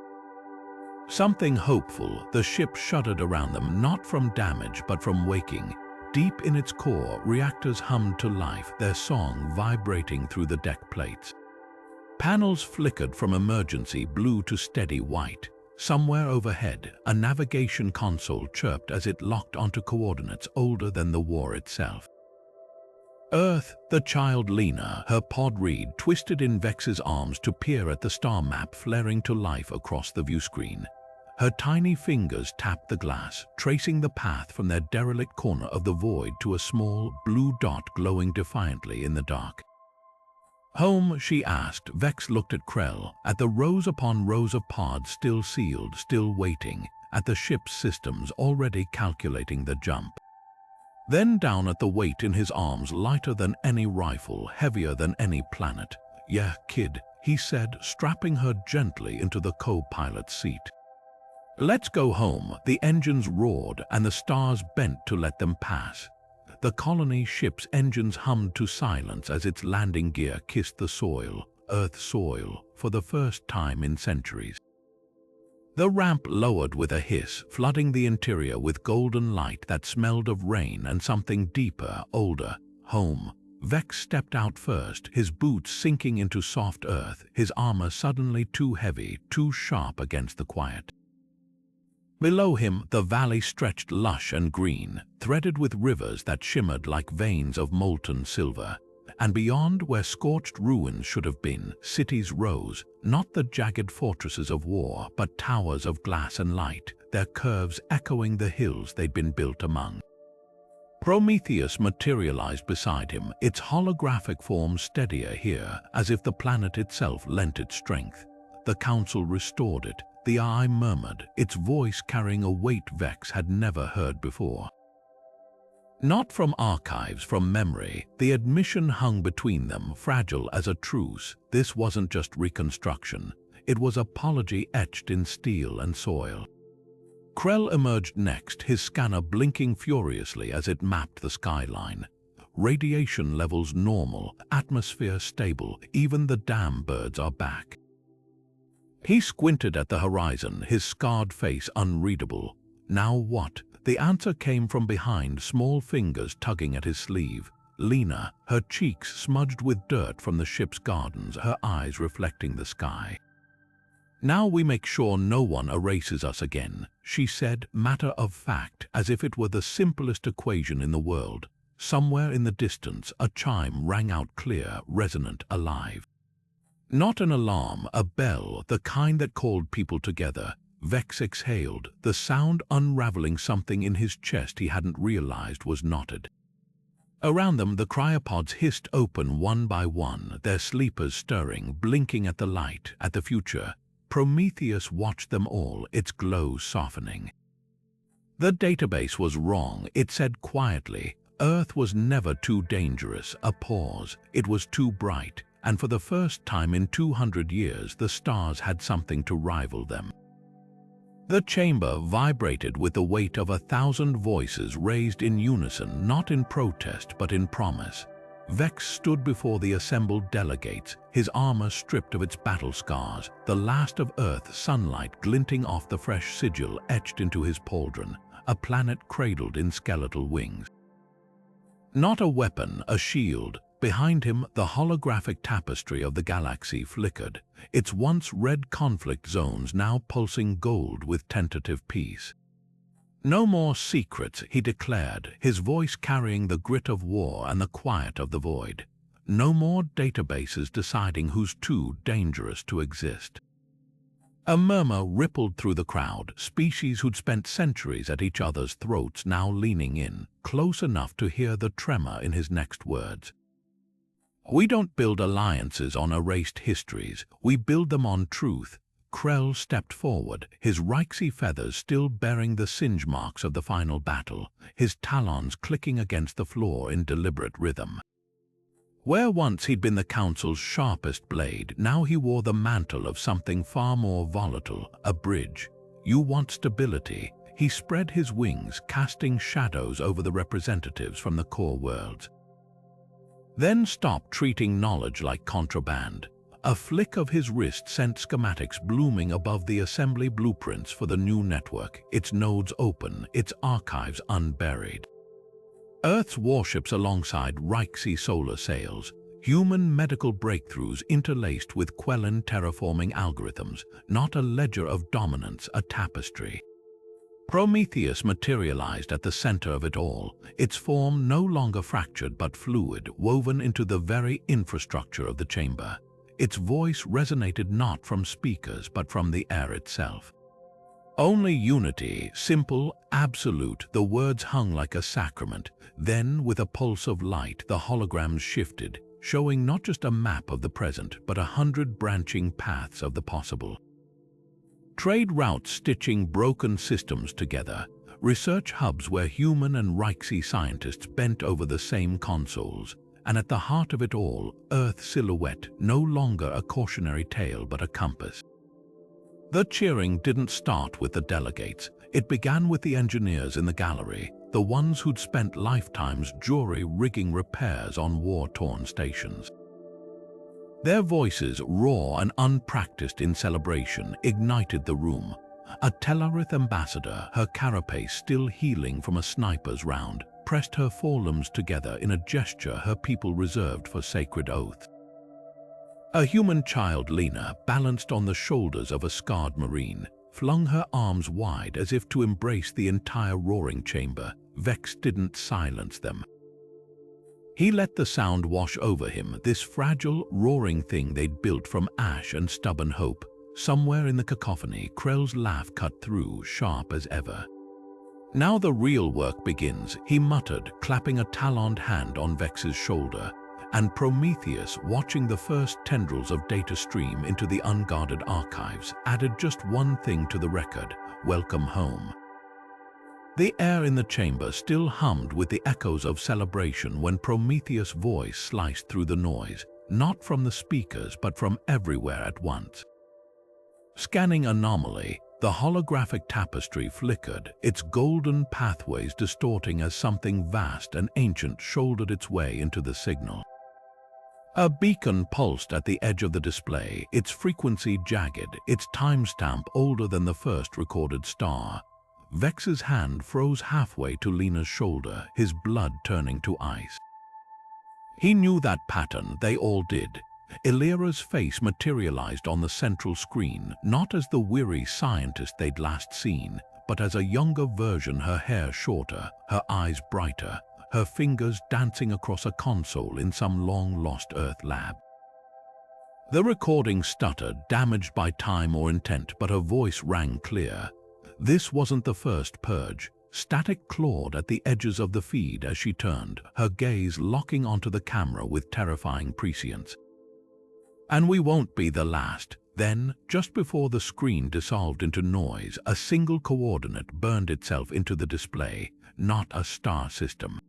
Something hopeful. The ship shuddered around them, not from damage but from waking. Deep in its core, reactors hummed to life, their song vibrating through the deck plates. Panels flickered from emergency blue to steady white. Somewhere overhead, a navigation console chirped as it locked onto coordinates older than the war itself. Earth, the child Lena, her pod reed twisted in Vex's arms to peer at the star map flaring to life across the viewscreen. Her tiny fingers tapped the glass, tracing the path from their derelict corner of the void to a small, blue dot glowing defiantly in the dark. "Home?" she asked. Vexx looked at Krell, at the rows upon rows of pods still sealed, still waiting, at the ship's systems already calculating the jump. Then down at the weight in his arms, lighter than any rifle, heavier than any planet. "Yeah, kid," he said, strapping her gently into the co-pilot's seat. "Let's go home." The engines roared and the stars bent to let them pass. The colony ship's engines hummed to silence as its landing gear kissed the soil, Earth soil, for the first time in centuries. The ramp lowered with a hiss, flooding the interior with golden light that smelled of rain and something deeper, older. Home. Vexx stepped out first, his boots sinking into soft earth, his armor suddenly too heavy, too sharp against the quiet. Below him, the valley stretched lush and green, threaded with rivers that shimmered like veins of molten silver. And beyond, where scorched ruins should have been, cities rose, not the jagged fortresses of war, but towers of glass and light, their curves echoing the hills they'd been built among. Prometheus materialized beside him, its holographic form steadier here, as if the planet itself lent its strength. The Council restored it. The eye murmured, its voice carrying a weight Vexx had never heard before. Not from archives, from memory, the admission hung between them, fragile as a truce. This wasn't just reconstruction. It was apology etched in steel and soil. Krell emerged next, his scanner blinking furiously as it mapped the skyline. Radiation levels normal, atmosphere stable, even the damn birds are back. He squinted at the horizon, his scarred face unreadable. Now what? The answer came from behind, small fingers tugging at his sleeve. Lena, her cheeks smudged with dirt from the ship's gardens, her eyes reflecting the sky. "Now we make sure no one erases us again," she said, matter of fact, as if it were the simplest equation in the world. Somewhere in the distance, a chime rang out clear, resonant, alive. Not an alarm, a bell, the kind that called people together. Vexx exhaled, the sound unraveling something in his chest he hadn't realized was knotted. Around them, the cryopods hissed open one by one, their sleepers stirring, blinking at the light, at the future. Prometheus watched them all, its glow softening. The database was wrong, it said quietly. Earth was never too dangerous, a pause. It was too bright. And for the first time in 200 years, the stars had something to rival them. The chamber vibrated with the weight of 1,000 voices raised in unison, not in protest but in promise. Vexx stood before the assembled delegates, his armor stripped of its battle scars, the last of Earth's sunlight glinting off the fresh sigil etched into his pauldron, a planet cradled in skeletal wings. Not a weapon, a shield. Behind him, the holographic tapestry of the galaxy flickered, its once red conflict zones now pulsing gold with tentative peace. "No more secrets," he declared, his voice carrying the grit of war and the quiet of the void. "No more databases deciding who's too dangerous to exist." A murmur rippled through the crowd, species who'd spent centuries at each other's throats now leaning in, close enough to hear the tremor in his next words. We don't build alliances on erased histories, we build them on truth. Krell stepped forward, his Reichsy feathers still bearing the singe marks of the final battle, his talons clicking against the floor in deliberate rhythm. Where once he'd been the Council's sharpest blade, now he wore the mantle of something far more volatile, a bridge. You want stability. He spread his wings, casting shadows over the representatives from the core worlds. Then stopped treating knowledge like contraband. A flick of his wrist sent schematics blooming above the assembly blueprints for the new network, its nodes open, its archives unburied. Earth's warships alongside Reichsy solar sails, human medical breakthroughs interlaced with Quellan terraforming algorithms, not a ledger of dominance, a tapestry. Prometheus materialized at the center of it all, its form no longer fractured but fluid, woven into the very infrastructure of the chamber. Its voice resonated not from speakers but from the air itself. Only unity, simple, absolute, the words hung like a sacrament. Then, with a pulse of light, the holograms shifted, showing not just a map of the present, but 100 branching paths of the possible. Trade routes stitching broken systems together, research hubs where human and Reichsy scientists bent over the same consoles, and at the heart of it all, Earth's silhouette, no longer a cautionary tale but a compass. The cheering didn't start with the delegates. It began with the engineers in the gallery, the ones who'd spent lifetimes jury-rigging repairs on war-torn stations. Their voices, raw and unpracticed in celebration, ignited the room. A Tellarith ambassador, her carapace still healing from a sniper's round, pressed her forelimbs together in a gesture her people reserved for sacred oaths. A human child, Lena, balanced on the shoulders of a scarred marine, flung her arms wide as if to embrace the entire roaring chamber. Vexx didn't silence them. He let the sound wash over him, this fragile, roaring thing they'd built from ash and stubborn hope. Somewhere in the cacophony, Krell's laugh cut through, sharp as ever. "Now the real work begins," he muttered, clapping a taloned hand on Vex's shoulder. And Prometheus, watching the first tendrils of data stream into the unguarded archives, added just one thing to the record: welcome home. The air in the chamber still hummed with the echoes of celebration when Prometheus' voice sliced through the noise, not from the speakers but from everywhere at once. Scanning anomaly, the holographic tapestry flickered, its golden pathways distorting as something vast and ancient shouldered its way into the signal. A beacon pulsed at the edge of the display, its frequency jagged, its timestamp older than the first recorded star. Vex's hand froze halfway to Lena's shoulder, his blood turning to ice. He knew that pattern, they all did. Elira's face materialized on the central screen, not as the weary scientist they'd last seen, but as a younger version, her hair shorter, her eyes brighter, her fingers dancing across a console in some long-lost Earth lab. The recording stuttered, damaged by time or intent, but her voice rang clear. This wasn't the first Purge. Static clawed at the edges of the feed as she turned, her gaze locking onto the camera with terrifying prescience. "And we won't be the last." Then, just before the screen dissolved into noise, a single coordinate burned itself into the display, not a star system.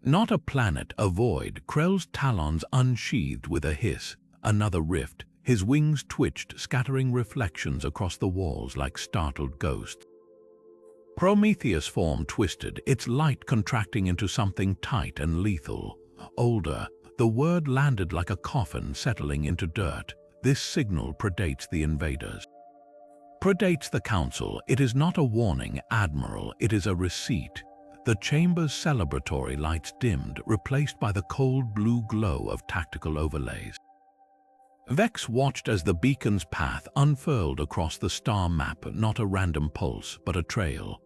Not a planet, a void. Krell's talons unsheathed with a hiss. Another rift. His wings twitched, scattering reflections across the walls like startled ghosts. Prometheus' form twisted, its light contracting into something tight and lethal. Older, the word landed like a coffin settling into dirt. This signal predates the invaders. Predates the Council. It is not a warning, Admiral, it is a receipt. The chamber's celebratory lights dimmed, replaced by the cold blue glow of tactical overlays. Vexx watched as the beacon's path unfurled across the star map, not a random pulse, but a trail.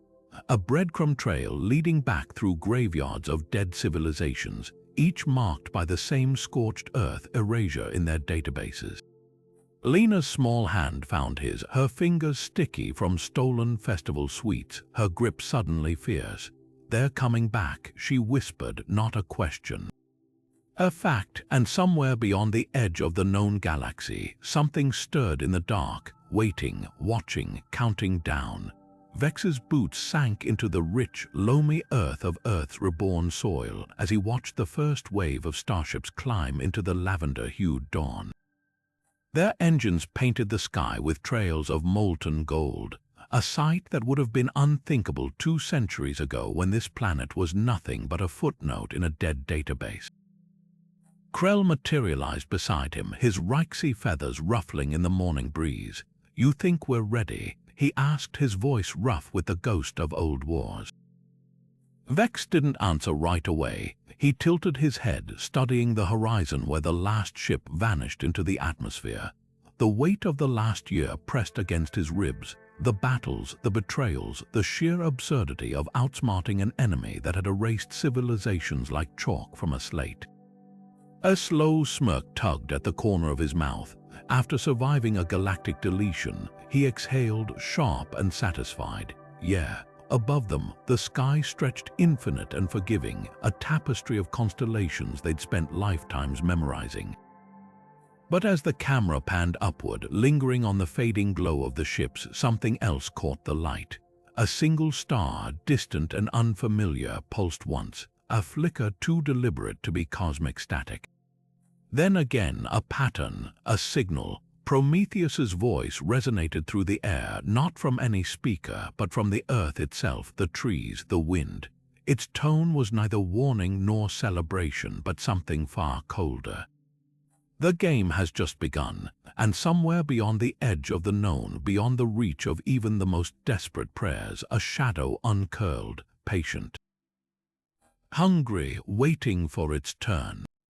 A breadcrumb trail leading back through graveyards of dead civilizations, each marked by the same scorched earth erasure in their databases. Lena's small hand found his, her fingers sticky from stolen festival sweets, her grip suddenly fierce. "They're coming back," she whispered, not a question. A fact, and somewhere beyond the edge of the known galaxy, something stirred in the dark, waiting, watching, counting down. Vex's boots sank into the rich, loamy earth of Earth's reborn soil as he watched the first wave of starships climb into the lavender-hued dawn. Their engines painted the sky with trails of molten gold, a sight that would have been unthinkable 2 centuries ago when this planet was nothing but a footnote in a dead database. Krell materialized beside him, his Reichsea feathers ruffling in the morning breeze. "You think we're ready?" he asked, his voice rough with the ghost of old wars. Vexx didn't answer right away. He tilted his head, studying the horizon where the last ship vanished into the atmosphere. The weight of the last year pressed against his ribs. The battles, the betrayals, the sheer absurdity of outsmarting an enemy that had erased civilizations like chalk from a slate. A slow smirk tugged at the corner of his mouth. After surviving a galactic deletion, he exhaled, sharp and satisfied. Yeah, above them, the sky stretched infinite and forgiving, a tapestry of constellations they'd spent lifetimes memorizing. But as the camera panned upward, lingering on the fading glow of the ships, something else caught the light. A single star, distant and unfamiliar, pulsed once, a flicker too deliberate to be cosmic static. Then again, a pattern, a signal. Prometheus's voice resonated through the air, not from any speaker, but from the earth itself, the trees, the wind. Its tone was neither warning nor celebration, but something far colder. The game has just begun, and somewhere beyond the edge of the known, beyond the reach of even the most desperate prayers, a shadow uncurled, patient. Hungry, waiting for its turn.